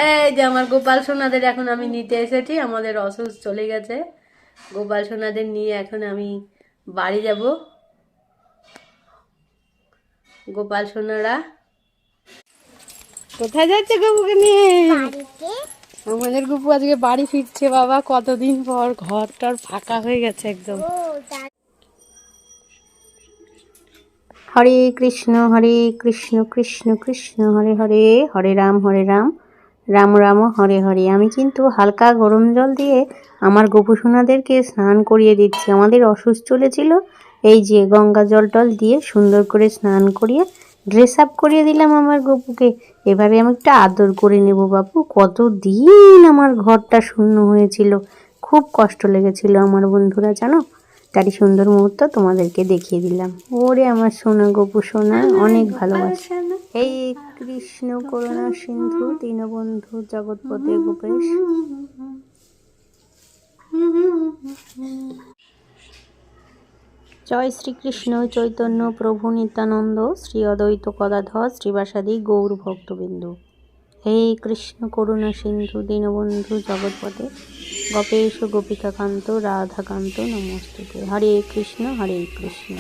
এই যে আমার গোপাল সোনাদের এখন আমি নিতে এসেছি, আমাদের অসুস্থ চলে গেছে। গোপাল সোনাদের নিয়ে এখন আমি বাড়ি যাব। গোপাল সোনারা কোথায় যাচ্ছে গপুকে নিয়ে? আমাদের গপু আজকে বাড়ি ফিরছে বাবা, কতদিন পর। ঘরটার ফাঁকা হয়ে গেছে একদম। হরে কৃষ্ণ কৃষ্ণ কৃষ্ণ হরে হরে, হরে রাম রাম রাম হরে হরে। আমি কিন্তু হালকা গরম জল দিয়ে আমার গোপুসোনাদেরকে স্নান করিয়ে দিচ্ছি। আমাদের অসুস্থ চলেছিল, এই যে গঙ্গা জল টল দিয়ে সুন্দর করে স্নান করিয়ে ড্রেস আপ করিয়ে দিলাম আমার গপুকে। এবারে আমি একটু আদর করে নেব বাপু। কতদিন আমার ঘরটা শূন্য হয়েছিল, খুব কষ্ট লেগেছিল আমার বন্ধুরা, জানো। তারই সুন্দর মুহূর্ত তোমাদেরকে দেখিয়ে দিলাম। ওরে আমার সোনা গপু সোনা, অনেক ভালোবাসা। এই কৃষ্ণ করুণা সিন্ধু দীনবন্ধু জগৎপতে গোপেশ। জয় শ্রীকৃষ্ণ চৈতন্য প্রভু নিত্যানন্দ, শ্রী অদ্বৈত গদাধর শ্রীবাসাদি গৌর ভক্তবিন্দু। হে কৃষ্ণ করুণা সিন্ধু দীনবন্ধু জগৎপতে গোপেশ গোপিকাকান্ত রাধাকান্ত নমস্তুতে। হরে কৃষ্ণ হরে কৃষ্ণ।